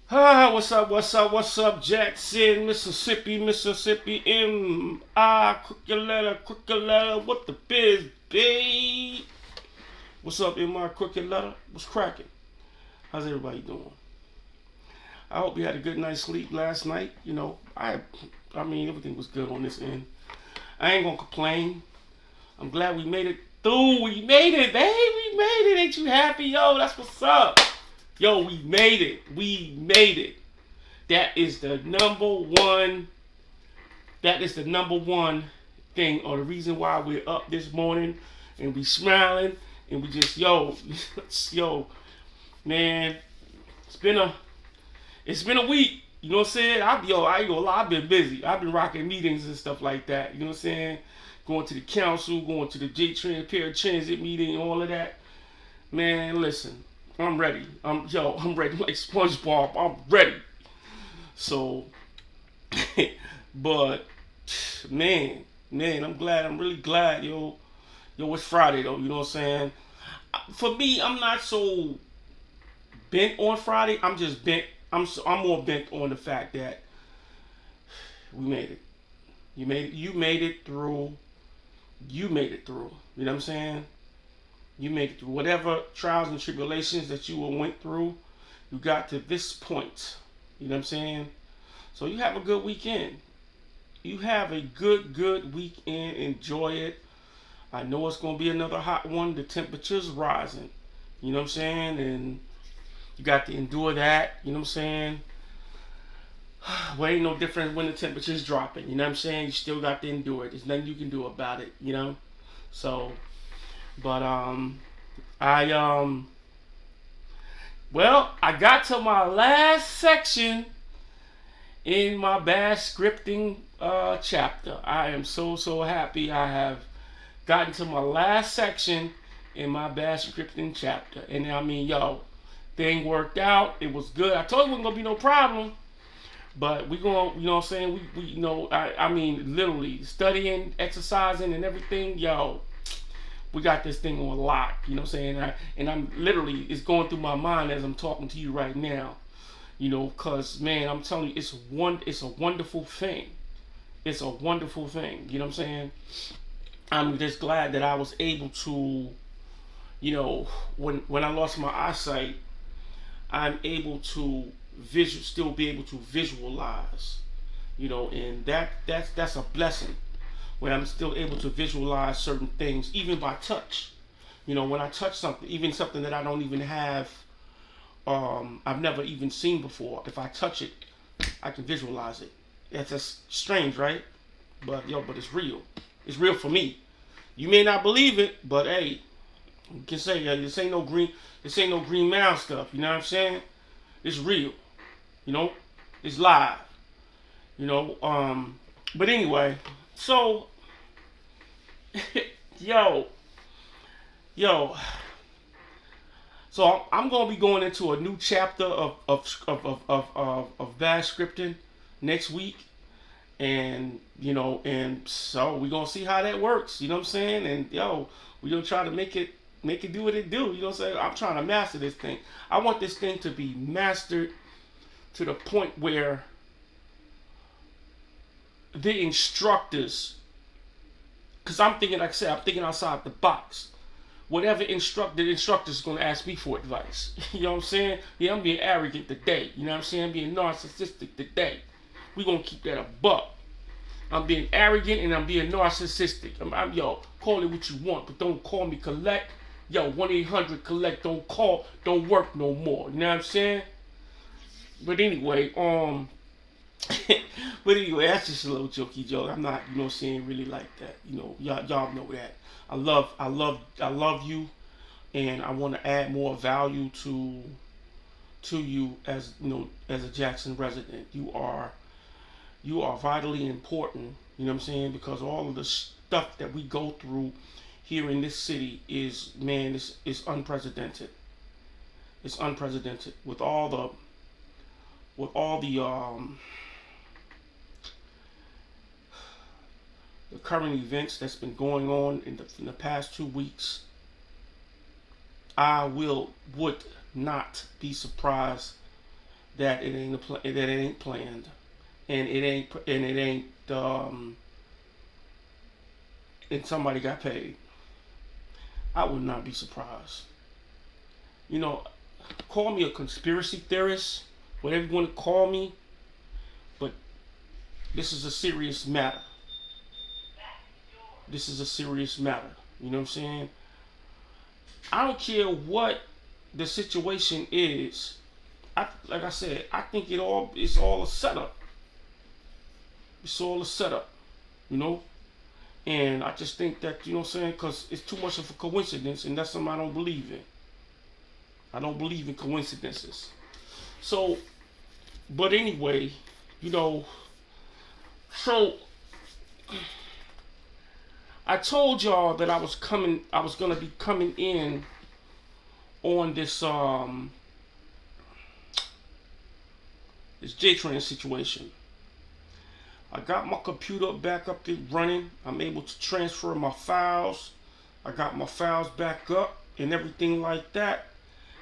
What's up, Jackson, Mississippi, crooked letter, what the biz, babe? What's up, MI, crooked letter? What's cracking? How's everybody doing? I hope you had a good night's sleep last night. I mean, everything was good on this end. I ain't gonna complain. I'm glad we made it through. We made it, babe. We made it. Ain't you happy, yo? That's what's up. Yo, we made it. We made it. That is the number one. That is the number one thing, or the reason why we're up this morning and we smiling and we just yo, man. It's been a it's been a week. You know what I'm saying? I ain't gonna lie. I've been busy. I've been rocking meetings and stuff like that. You know what I'm saying? Going to the council, going to the Transit meeting, all of that. Man, listen, I'm ready. I'm ready like SpongeBob. I'm ready. So, but man, I'm glad. I'm really glad, yo. It's Friday though. You know what I'm saying? For me, I'm not so bent on Friday. I'm just bent. I'm more bent on the fact that we made it. You made it. You made it through. You made it through. You know what I'm saying? You made it through whatever trials and tribulations that you went through. You got to this point. You know what I'm saying? So you have a good weekend. You have a good weekend. Enjoy it. I know it's gonna be another hot one. The temperature's rising. You know what I'm saying? And you got to endure that. You know what I'm saying? Well, ain't no difference when the temperature's dropping. You know what I'm saying? You still got to endure it. There's nothing you can do about it. You know. So, but I well, I got to my last section in my bash scripting chapter. I am so happy I have gotten to my last section in my bash scripting chapter. And I mean, yo, thing worked out. It was good. I told you it wasn't gonna be no problem. But we going, you know what I'm saying? We I mean, literally studying, exercising, and everything. Yo, we got this thing on lock. You know what I'm saying? And I'm literally, it's going through my mind as I'm talking to you right now. Cause man, I'm telling you, it's a wonderful thing. It's a wonderful thing. You know what I'm saying? I'm just glad that I was able to, when I lost my eyesight, I'm able to still be able to visualize. And that's a blessing. When I'm still able to visualize certain things, even by touch. When I touch something, even something that I don't even have, I've never even seen before. If I touch it, I can visualize it. That's just strange, right? But it's real. It's real for me. You may not believe it, but hey, you can say this ain't no Green Mountain stuff. You know what I'm saying? It's real. You know, it's live. You know, but anyway, so yo, yo, so I'm gonna be going into a new chapter of bash scripting next week, and and so we're gonna see how that works. You know what I'm saying? And we're gonna try to make it do what it do. You know what I'm saying? I'm trying to master this thing. I want this thing to be mastered to the point where the instructors, because I'm thinking, like I said, I'm thinking outside the box. Whatever the instructor's going to ask me for advice. You know what I'm saying? Yeah, I'm being arrogant today. You know what I'm saying? I'm being narcissistic today. We're going to keep that a buck. I'm being arrogant and I'm being narcissistic. Call it what you want, but don't call me collect. 1-800-collect, don't work no more. You know what I'm saying? But anyway, but anyway, that's just a little jokey joke. I'm not, saying really like that. Y'all know that. I love you, and I want to add more value to you as as a Jackson resident. You are vitally important. You know what I'm saying? Because all of the stuff that we go through here in this city is unprecedented. It's unprecedented with all the the current events that's been going on in the past 2 weeks. I would not be surprised that that it ain't planned, and it ain't and somebody got paid. I would not be surprised. You know, call me a conspiracy theorist, whatever you want to call me, but this is a serious matter. This is a serious matter. You know what I'm saying? I don't care what the situation is. Like I said, I think it's all a setup. It's all a setup, you know? And I just think that, you know what I'm saying, because it's too much of a coincidence, and that's something I don't believe in. I don't believe in coincidences. So, but anyway, you know, so I told y'all that I was gonna be coming in on this this JTrain situation. I got my computer back up and running. I'm able to transfer my files. I got my files back up and everything like that.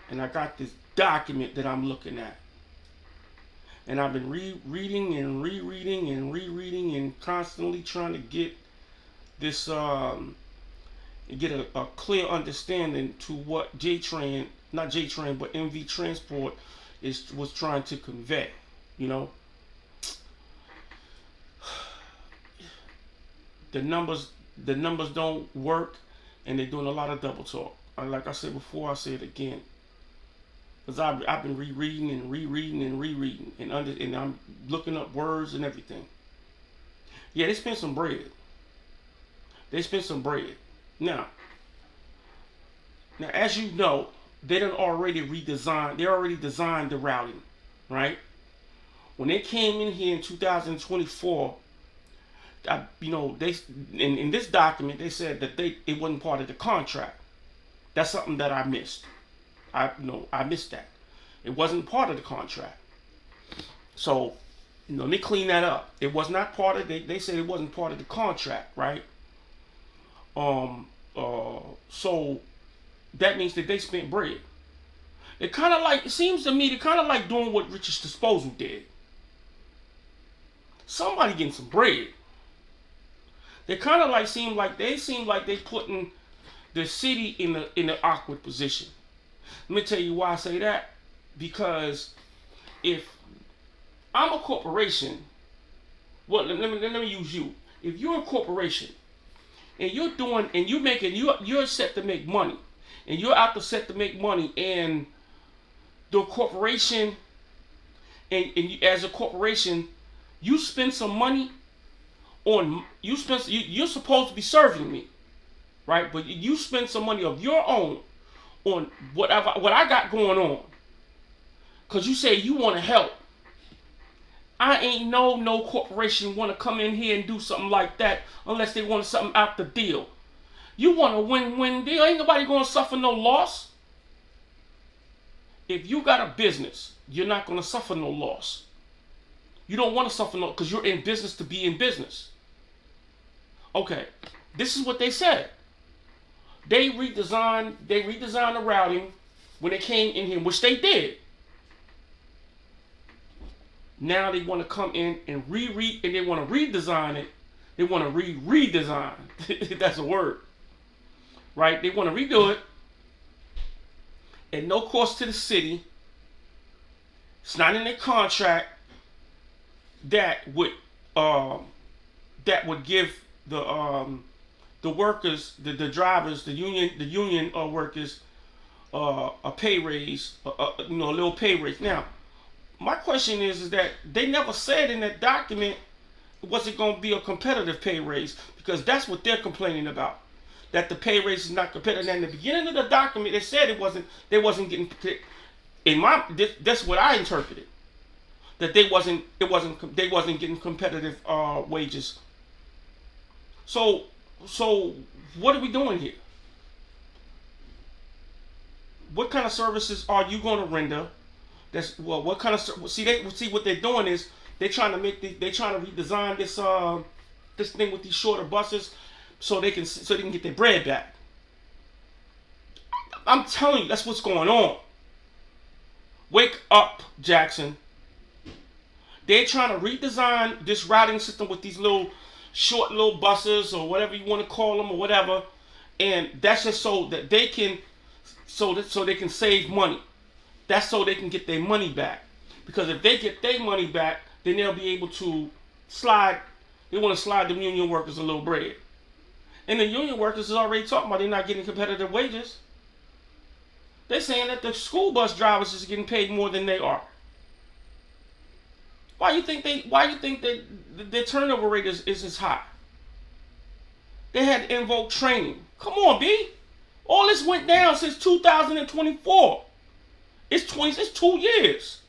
And I got this document that I'm looking at. And I've been rereading and rereading and rereading and constantly trying to get this get a clear understanding to what JTrain, not JTrain, but MV Transport was trying to convey, you know. The numbers don't work, and they're doing a lot of double talk. Like I said before, I say it again. Because I've been rereading and rereading and rereading, and I'm looking up words and everything. Yeah, they spent some bread. They spent some bread. Now, as you know, they already designed the routing, right? When they came in here in 2024, they in this document they said that it wasn't part of the contract. That's something that I missed. I missed that. It wasn't part of the contract. So, let me clean that up. It was not part of. They said it wasn't part of the contract, right? So that means that they spent bread. It seems to me they're kind of like doing what Richard's Disposal did. Somebody getting some bread. They kind of seem like they putting the city in an awkward position. Let me tell you why I say that. Because if I'm a corporation, let me use you. If you're a corporation and you're set to make money, and you're out to set to make money, and the corporation, and you, as a corporation, you spend some money on you're supposed to be serving me, right? But you spend some money of your own on what I got going on, because you say you want to help. I ain't no corporation want to come in here and do something like that unless they want something out the deal. You want a win-win deal. Ain't nobody going to suffer no loss. If you got a business, you're not going to suffer no loss. You don't want to suffer no, because you're in business to be in business. Okay, this is what they said. They redesigned the routing when they came in here, which they did. Now they want to come in and and they want to redesign it. They want to redesign. That's a word. Right? They want to redo it at no cost to the city. It's not in their contract. That would give the workers, the drivers, the union workers a pay raise, a little pay raise. Now, my question is that they never said in that document was it going to be a competitive pay raise, because that's what they're complaining about, that the pay raise is not competitive. And in the beginning of the document, they said they wasn't getting. That's what I interpreted. That they wasn't getting competitive wages. So what are we doing here? What kind of services are you going to render? What kind of see what they're doing is they're trying to redesign this thing with these shorter buses so they can get their bread back. I'm telling you, that's what's going on. Wake up, Jackson. They're trying to redesign this routing system with these little short little buses or whatever you want to call them or whatever, and that's just so that they can so they can save money. That's so they can get their money back. Because if they get their money back, then they'll be able to slide. They want to slide the union workers a little bread. And the union workers is already talking about they're not getting competitive wages. They're saying that the school bus drivers is getting paid more than they are. Why you think that their turnover rate is as high? They had to invoke training. Come on, B. All this went down since 2024. It's 2 years.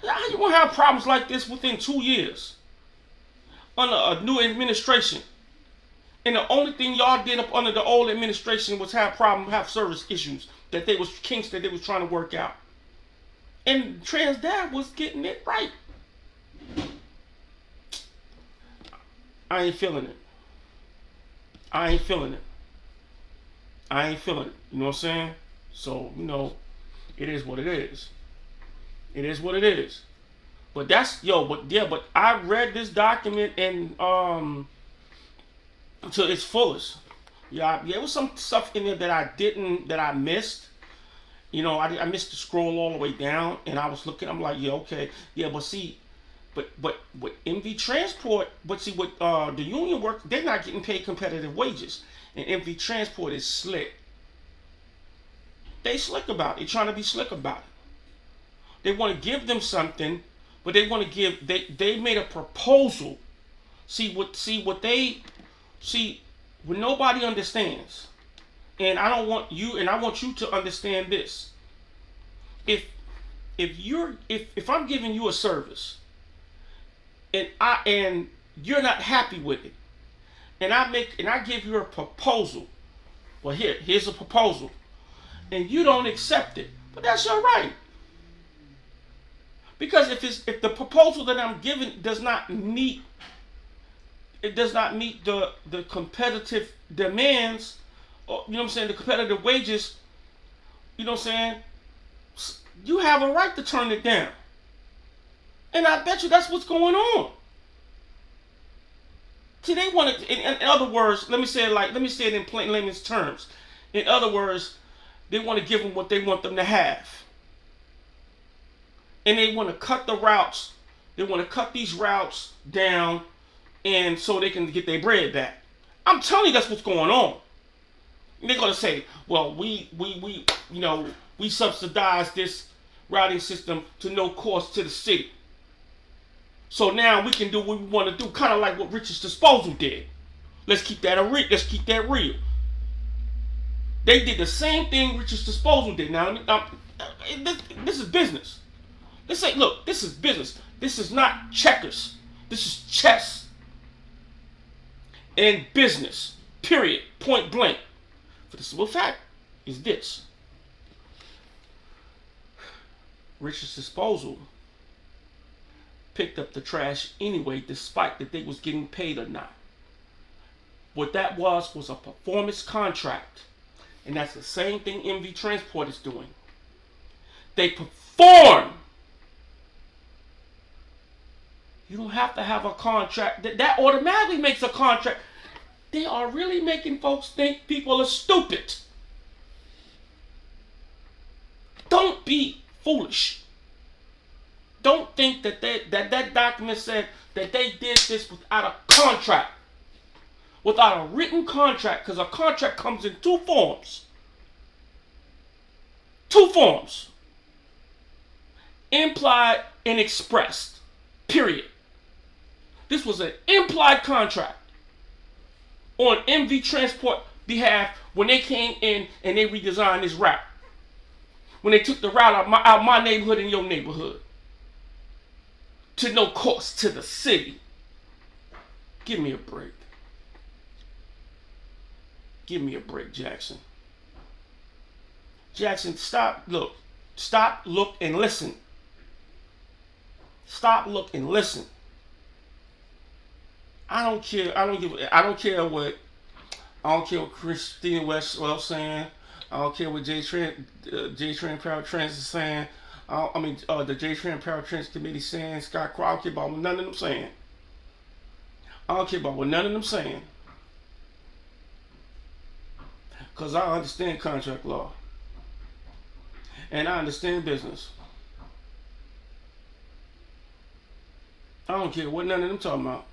How you gonna have problems like this within 2 years under a new administration? And the only thing y'all did up under the old administration was have service issues that they was kinks that they was trying to work out. And Transdad was getting it right. I ain't feeling it. I ain't feeling it. You know what I'm saying? So, it is what it is. It is what it is. But but I read this document and to its fullest. Yeah, there was some stuff in there that I missed. I missed the scroll all the way down, and I was looking. I'm like, yeah, okay, yeah, but see, but with MV Transport, with the union work, they're not getting paid competitive wages, and MV Transport is slick. They slick about it. They're trying to be slick about it. They want to give them something, but they want to give. They made a proposal. When nobody understands, and I want you to understand this. If I'm giving you a service, and you're not happy with it, and I give you a proposal, well here's a proposal, and you don't accept it, but that's your right. Because if the proposal that I'm giving does not meet the competitive demands, or, the competitive wages, you have a right to turn it down. And I bet you that's what's going on. See, they want to, in other words, let me say it in plain layman's terms. In other words, they want to give them what they want them to have. And they want to cut the routes. They want to cut these routes down, and so they can get their bread back. I'm telling you, that's what's going on. And they're gonna say, well, we subsidize this routing system to no cost to the city. So now we can do what we want to do, kind of like what Richards Disposal did. Let's keep that real. They did the same thing Richards Disposal did. Now, this is business. This is business. This is not checkers. This is chess. And business. Period. Point blank. For the simple fact is this. Richards Disposal picked up the trash anyway, despite that they was getting paid or not. What that was a performance contract. And that's the same thing MV Transport is doing. They perform. You don't have to have a contract. That automatically makes a contract. They are really making folks think people are stupid. Don't be foolish. Don't think that document said that they did this without a contract. Without a written contract, because a contract comes in two forms. Two forms. Implied and expressed. Period. This was an implied contract on MV Transport behalf when they came in and they redesigned this route. When they took the route out my neighborhood and your neighborhood. To no cost to the city. Give me a break. Give me a break, Jackson. Jackson, stop, look, and listen. Stop, look, and listen. I don't care what Christine Westwell saying. I don't care what J Train Proud Trans is saying. The J Tran Paratrans Committee saying, Scott Crow, I don't care about what none of them saying. I don't care about what none of them saying. Because I understand contract law. And I understand business. I don't care what none of them talking about.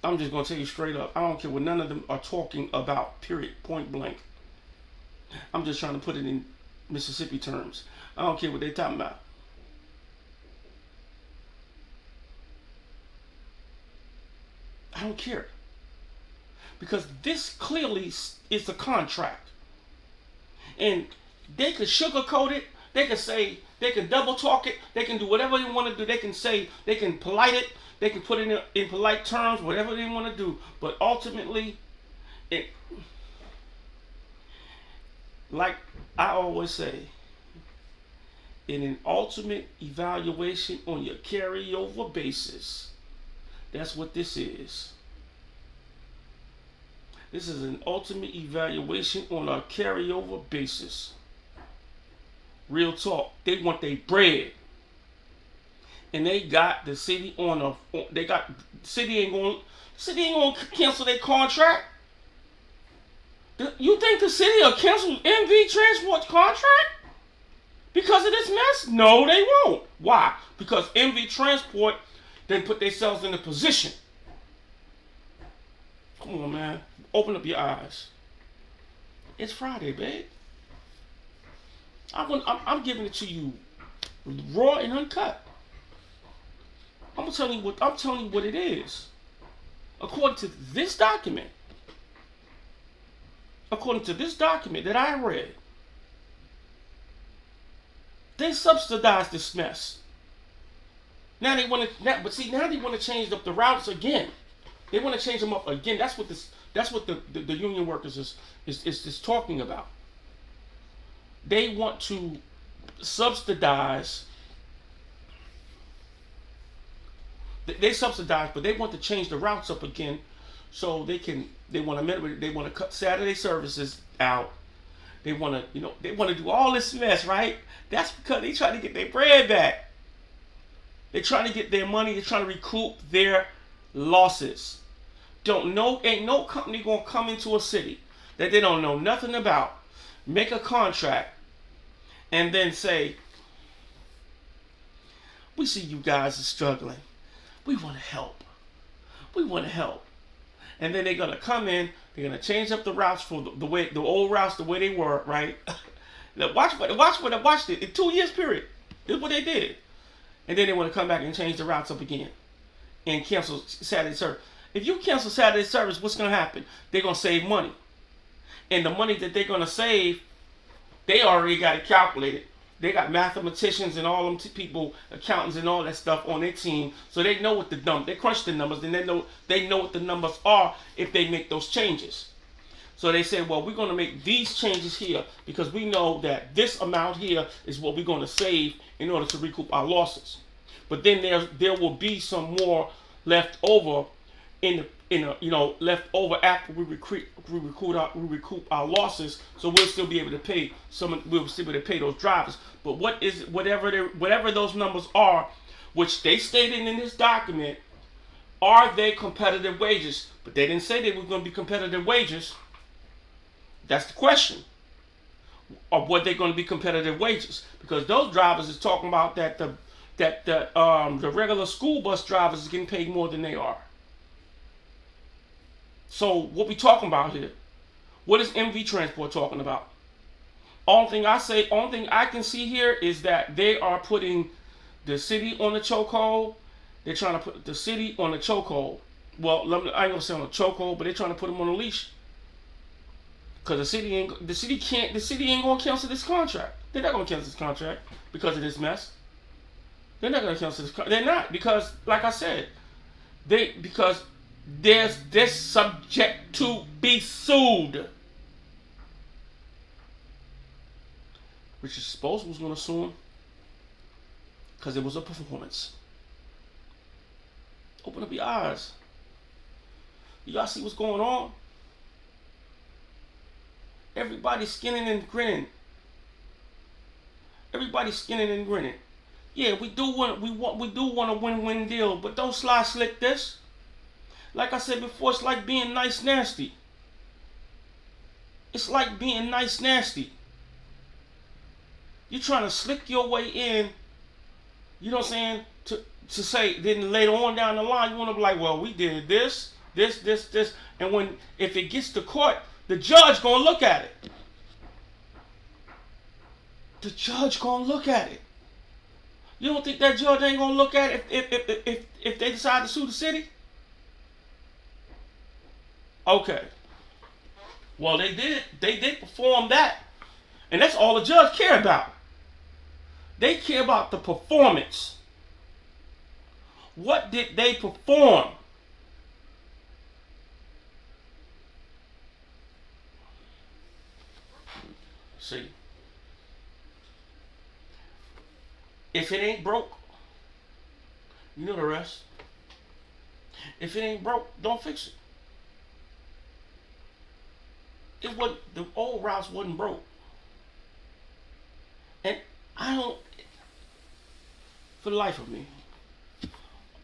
I'm just going to tell you straight up. I don't care what none of them are talking about, period, point blank. I'm just trying to put it in Mississippi terms. I don't care what they're talking about. I don't care. Because this clearly is a contract. And they could sugarcoat it. They could say, they can double talk it. They can do whatever they want to do. They can say, they can polite it. They can put it in polite terms, whatever they want to do. But ultimately, like I always say, in an ultimate evaluation on your carryover basis, that's what this is. This is an ultimate evaluation on a carryover basis. Real talk. They want their bread. And they got the city on a. They got city ain't gonna cancel their contract. You think the city will cancel MV Transport's contract because of this mess? No, they won't. Why? Because MV Transport didn't put themselves in a position. Come on, man. Open up your eyes. It's Friday, babe. I'm giving it to you raw and uncut. I'm telling you what it is. According to this document that I read, they subsidized this mess. Now they want to, now they want to change up the routes again. They want to change them up again. That's what the union workers is talking about. They want to subsidize. They subsidize, but they want to change the routes up again, so they want to cut Saturday services out. They want to do all this mess, right? That's because they trying to get their bread back. They're trying to get their money. They're trying to recoup their losses. Ain't no company gonna come into a city that they don't know nothing about, make a contract, and then say, "We see you guys are struggling. We want to help. We want to help." And then they're gonna come in. They're gonna change up the routes for the old routes the way they were, right? Watch it in 2 years period. This is what they did. And then they want to come back and change the routes up again and cancel Saturday service. If you cancel Saturday service, what's gonna happen? They're gonna save money, and the money that they're gonna save, they already got it calculated. They got mathematicians and all them people, accountants and all that stuff on their team, so they know what they crunch the numbers, and they know what the numbers are if they make those changes. So they say, well, we're going to make these changes here because we know that this amount here is what we're going to save in order to recoup our losses. But then there will be some more left over left over after we recoup our losses, so we'll still be able to pay we'll still be able to pay those drivers. But whatever those numbers are, which they stated in this document, are they competitive wages? But they didn't say they were going to be competitive wages. That's the question. Or what they're going to be competitive wages? Because those drivers is talking about that the regular school bus drivers is getting paid more than they are. So what we talking about here? What is MV Transport talking about? Only thing I can see here is that they are putting the city on the chokehold. They're trying to put the city on the chokehold. Well, I ain't gonna say on the chokehold, but they're trying to put them on a leash. Cause the city ain't gonna cancel this contract. They're not gonna cancel this contract because of this mess. They're not gonna cancel this. They're not, because, like I said, because they're subject to be sued. Richard Spost was gonna sue him because it was a performance. Open up your eyes. Y'all see what's going on? Everybody's skinning and grinning. Everybody's skinning and grinning. Yeah, we do want a win-win deal, but don't slide slick this. Like I said before, it's like being nice nasty. It's like being nice nasty. You're trying to slick your way in, you know what I'm saying, to say, then later on down the line, you want to be like, well, we did this, and if it gets to court, the judge gonna look at it. The judge gonna look at it. You don't think that judge ain't gonna look at it if they decide to sue the city? Okay. Well, they did perform that, and that's all the judge care about. They care about the performance. What did they perform? See, if it ain't broke, you know the rest. If it ain't broke, don't fix it. The old routes wasn't broke. And I don't, for the life of me,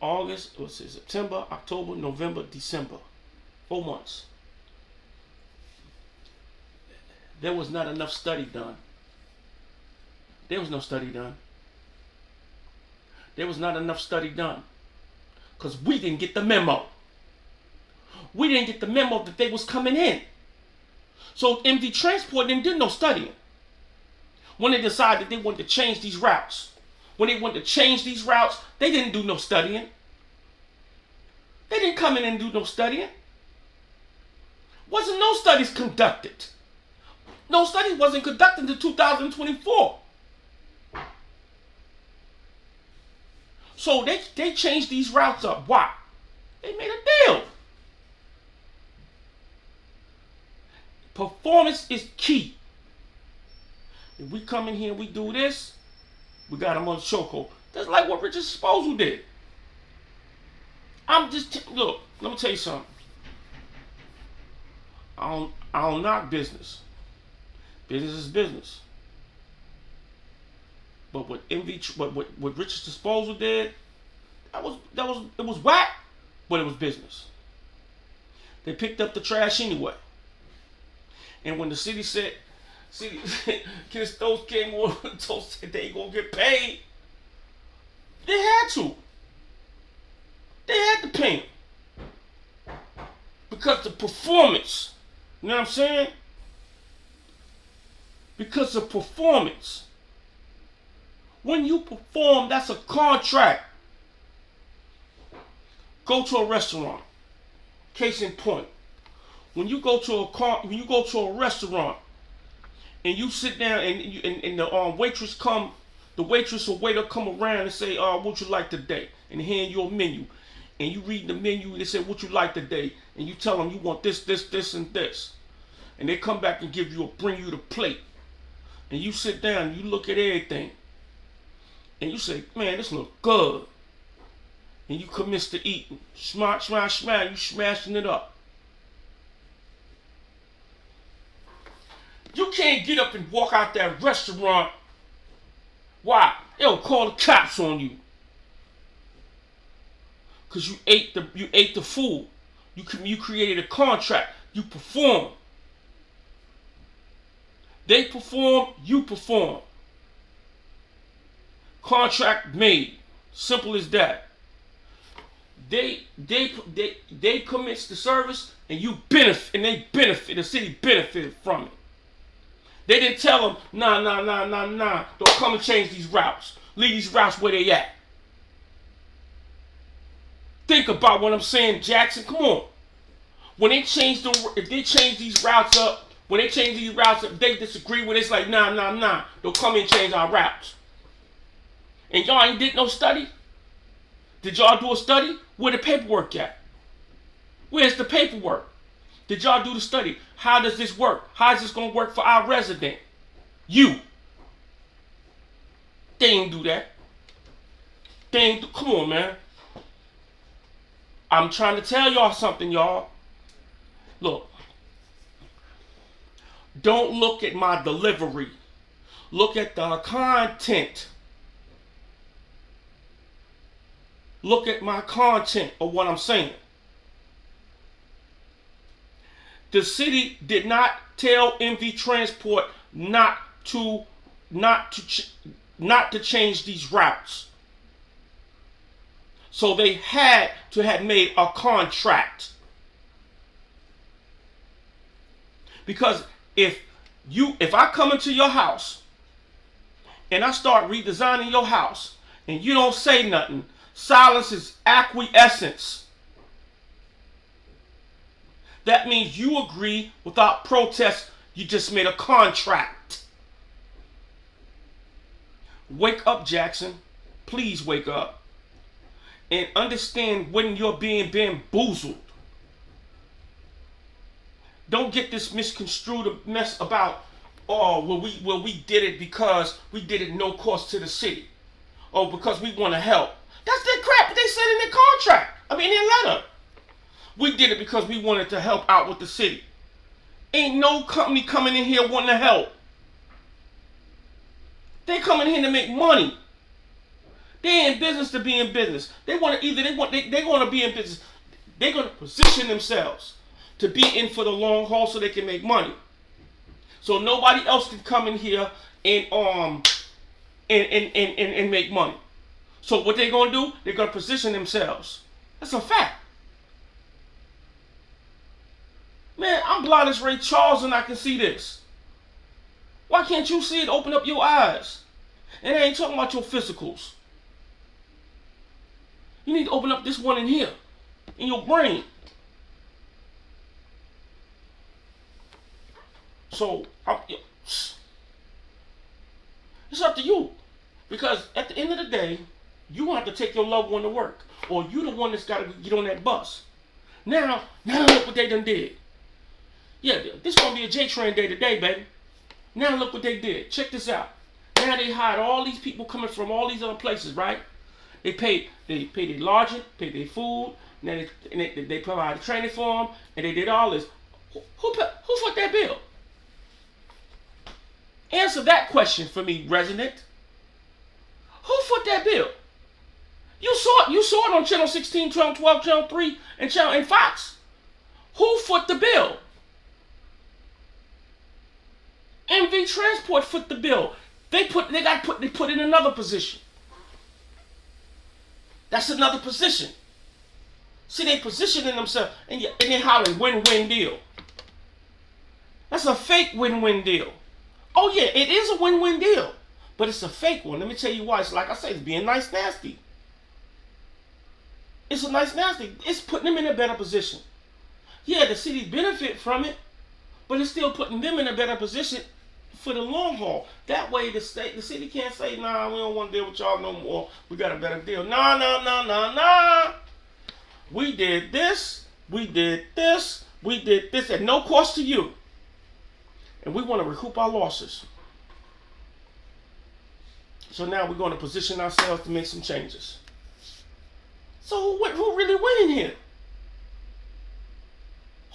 August, September, October, November, December, 4 months. There was not enough study done. There was no study done. There was not enough study done. Because we didn't get the memo. We didn't get the memo that they was coming in. So MD Transport didn't do no studying. When they decided they wanted to change these routes. When they wanted to change these routes, they didn't do no studying. They didn't come in and do no studying. Wasn't no studies conducted. No studies wasn't conducted until 2024. So they changed these routes up. Why? They made a deal. Performance is key. If we come in here and we do this, we got them on the chokehold. That's like what Richard Disposal did. Look, let me tell you something. I don't knock business. Business is business. But what Richard Disposal did, it was whack, but it was business. They picked up the trash anyway. And when the city said, Ken Stokes came on and said they ain't gonna get paid, they had to. They had to pay him. Because the performance, you know what I'm saying? Because of performance. When you perform, that's a contract. Go to a restaurant. Case in point. When you go to a restaurant and you sit down and the waitress come, the waitress or waiter come around and say, what you like today? And hand you a menu. And you read the menu and they say, what you like today? And you tell them you want this, and this. And they come back and bring you the plate. And you sit down and you look at everything. And you say, man, this look good. And you commit to eating. Smash, you smashing it up. You can't get up and walk out that restaurant. Why? They'll call the cops on you. Because you ate the food. You created a contract. You perform. They perform, you perform. Contract made. Simple as that. They commit the service and you benefit, and they benefit. The city benefited from it. They didn't tell them, nah. Don't come and change these routes. Leave these routes where they at. Think about what I'm saying, Jackson. Come on. When they change if they change these routes up, they disagree with it, it's like, nah. Don't come and change our routes. And y'all ain't did no study? Did y'all do a study? Where the paperwork at? Where's the paperwork? Did y'all do the study? How does this work? How is this going to work for our resident? You. They ain't do that. Come on, man. I'm trying to tell y'all something, y'all. Look. Don't look at my delivery. Look at the content. Look at my content of what I'm saying. The city did not tell MV Transport not to change these routes. So they had to have made a contract. Because if I come into your house and I start redesigning your house and you don't say nothing, silence is acquiescence. That means you agree without protest. You just made a contract. Wake up, Jackson. Please wake up. And understand when you're being bamboozled. Don't get this misconstrued mess about, oh, well we did it because we did it no cost to the city. Or because we want to help. That's the crap they said in their contract. I mean, in their letter. We did it because we wanted to help out with the city. Ain't no company coming in here wanting to help. They coming in here to make money. They in business to be in business. They want to be in business. They're going to position themselves to be in for the long haul so they can make money. So nobody else can come in here and make money. So what they're going to do? They're going to position themselves. That's a fact. Man, I'm blind as Ray Charles and I can see this. Why can't you see it? Open up your eyes. And I ain't talking about your physicals. You need to open up this one in here, in your brain. So, it's up to you. Because at the end of the day, you want to take your loved one to work. Or you the one that's got to get on that bus. Now look what they done did. Yeah, this going to be a J-Train day today, baby. Now look what they did. Check this out. Now they hired all these people coming from all these other places, right? They paid their lodging, paid their food, and they provided training for them, and they did all this. Who foot that bill? Answer that question for me, resident. Who foot that bill? You saw it on Channel 16, Channel 12, Channel 3, and Fox. Who foot the bill? MV Transport foot the bill. They put in another position. That's another position. See, they positioning themselves and they hollering win-win deal. That's a fake win-win deal. Oh yeah, it is a win-win deal, but it's a fake one. Let me tell you why. It's like I say, it's being nice nasty. It's a nice nasty. It's putting them in a better position. Yeah, the city benefit from it, but it's still putting them in a better position for the long haul. That way the city can't say, nah, we don't want to deal with y'all no more. We got a better deal. Nah. We did this at no cost to you. And we want to recoup our losses. So now we're going to position ourselves to make some changes. So who really winning here?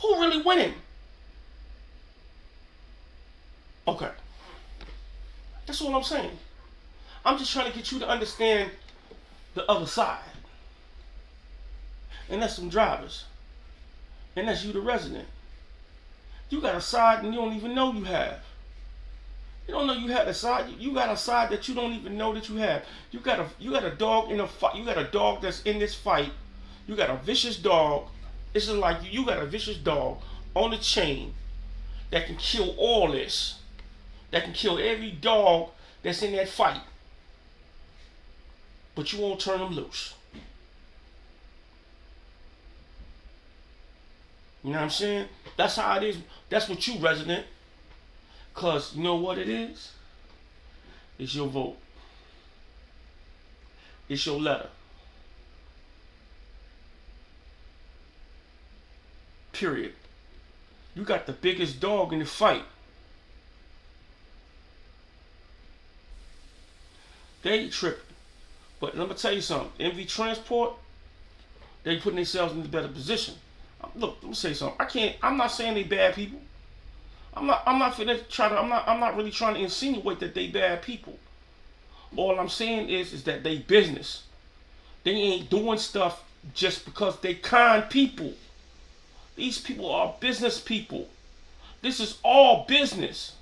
Who really winning? Okay. That's what I'm saying. I'm just trying to get you to understand the other side. And that's some drivers. And that's you, the resident. You got a side and you don't even know you have. You don't know you have a side. You got a side that you don't even know that you have. You got a dog in a fight. You got a dog that's in this fight. You got a vicious dog. This is like you got a vicious dog on a chain that can kill all this. That can kill every dog that's in that fight. But you won't turn them loose. You know what I'm saying? That's how it is. That's what you, resident. Because you know what it is? It's your vote. It's your letter. Period. You got the biggest dog in the fight. They tripping. But let me tell you something. MV Transport, they putting themselves in a better position. Look, let me say something. I'm not saying they bad people. I'm not really trying to insinuate that they bad people. All I'm saying is that they business. They ain't doing stuff just because they kind people. These people are business people. This is all business.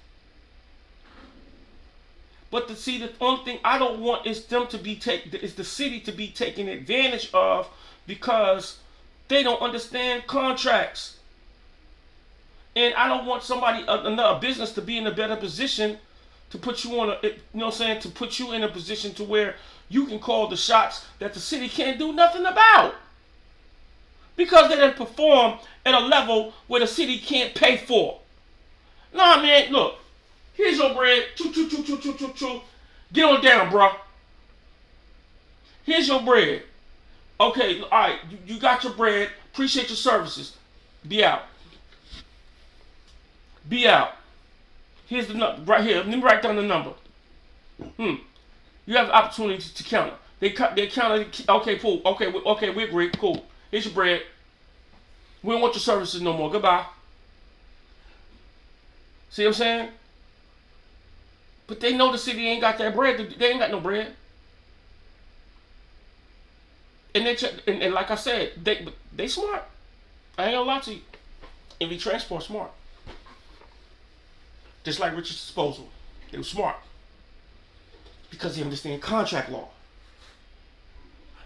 But to see, the only thing I don't want is the city to be taken advantage of because they don't understand contracts. And I don't want another business to be in a better position to put you to put you in a position to where you can call the shots that the city can't do nothing about. Because they didn't perform at a level where the city can't pay for. Nah, man, look. Here's your bread. Choo. Get on down, bro. Here's your bread. Okay, all right. You got your bread. Appreciate your services. Be out. Be out. Here's the number right here. Let me write down the number. You have the opportunity to counter. They counter. Okay, cool. Okay, we agree. Cool. Here's your bread. We don't want your services no more. Goodbye. See what I'm saying? But they know the city ain't got that bread. They ain't got no bread. And and like I said, they smart. I ain't gonna lie to you. MV Transport smart. Just like Richard Disposal. They were smart. Because they understand contract law.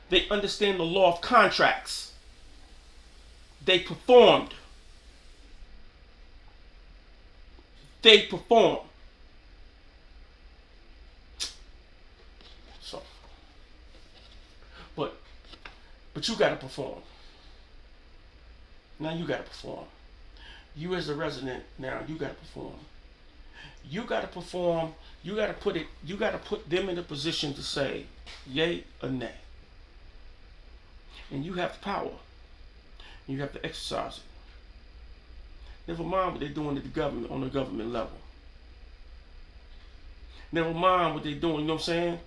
They understand the law of contracts. They performed. They perform. So, but you gotta perform. Now you gotta perform. You as a resident, now you gotta perform. You gotta perform. You gotta put them in a position to say yay or nay. And you have the power. You have to exercise it. Never mind what they're doing at the government on the government level. Never mind what they're doing, you know what I'm saying?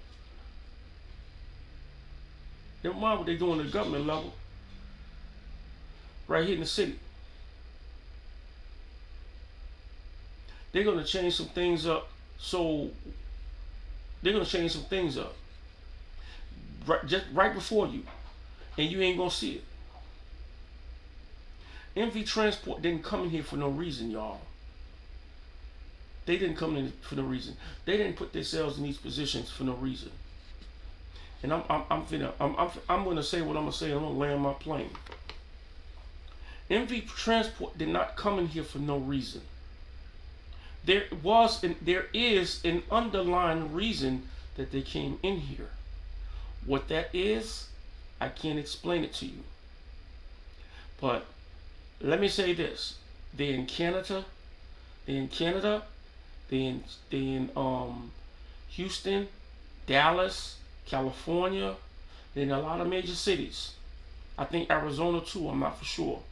Never mind what they're doing at the government level. Right here in the city. They're gonna change some things up. Just right before you. And you ain't gonna see it. MV Transport didn't come in here for no reason, y'all. They didn't come in for no reason. They didn't put themselves in these positions for no reason. And I'm gonna say what I'm gonna say. I'm gonna land my plane. MV Transport did not come in here for no reason. There is an underlying reason that they came in here. What that is, I can't explain it to you. But let me say this: they're in Canada. They're in Houston, Dallas, California. They're in a lot of major cities. I think Arizona too. I'm not for sure.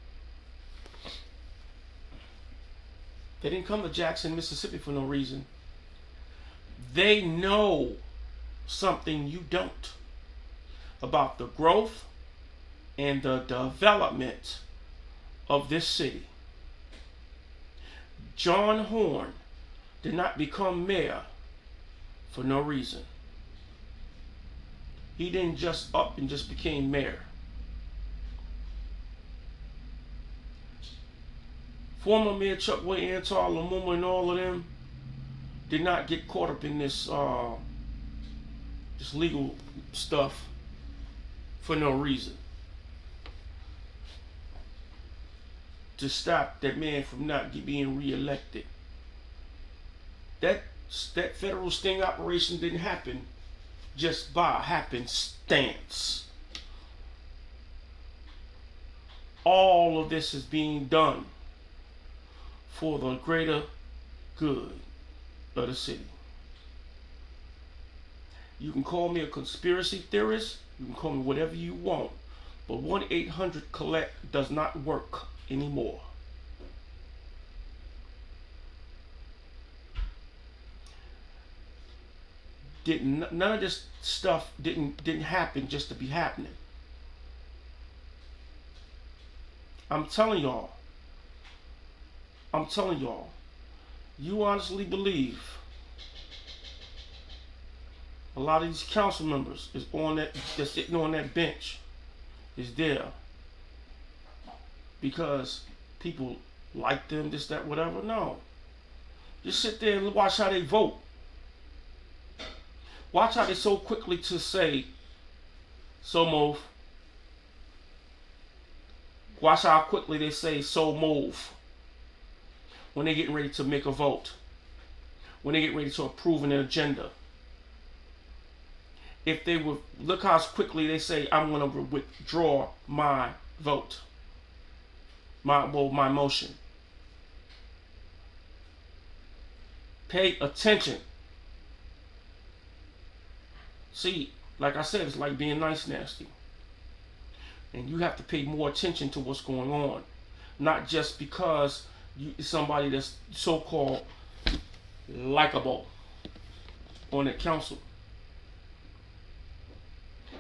They didn't come to Jackson, Mississippi for no reason. They know something you don't about the growth and the development of this city. John Horn did not become mayor for no reason. He didn't just up and just became mayor. Former Mayor Chuck Way, Antar, Lumumba, and all of them did not get caught up in this legal stuff for no reason. To stop that man from not being reelected. That federal sting operation didn't happen just by happenstance. All of this is being done for the greater good of the city. You can call me a conspiracy theorist, you can call me whatever you want, but 1-800-COLLECT does not work anymore. None of this stuff didn't happen just to be happening. I'm telling y'all, You honestly believe a lot of these council members is on that, that's sitting on that bench, is there because people like them, this, that, whatever? No. Just sit there and watch how they vote. Watch how they so quickly to say, so move. Watch how quickly they say, so move. When they're getting ready to make a vote. When they get ready to approve an agenda. If they would, look how quickly they say, I'm going to withdraw my vote. My motion. Pay attention. See, like I said, it's like being nice nasty. And you have to pay more attention to what's going on. Not just because you're somebody that's so-called likable on that council.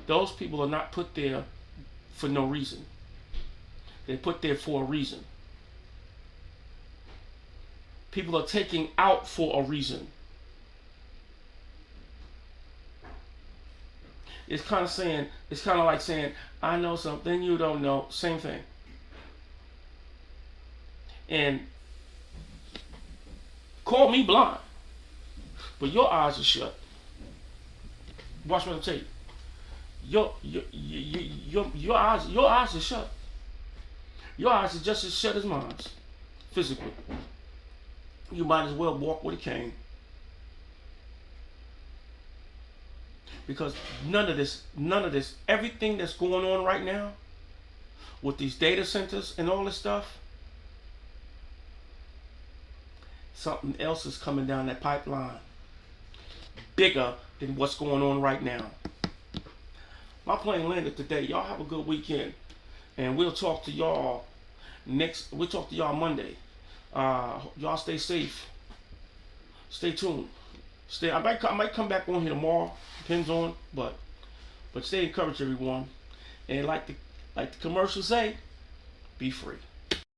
Those people are not put there for no reason. They're put there for a reason. People are taking out for a reason. It's kind of like saying, I know something you don't know. Same thing. And call me blind, but your eyes are shut. Watch what I tell you. Your eyes are shut. Your eyes are just as shut as mine, physically. You might as well walk with a cane. Because none of this, everything that's going on right now with these data centers and all this stuff, something else is coming down that pipeline. Bigger than what's going on right now. My plane landed today. Y'all have a good weekend. And we'll talk to y'all Monday. Y'all stay safe. Stay tuned. I might come back on here tomorrow. Depends on, but stay encouraged, everyone. And like the commercials say, be free.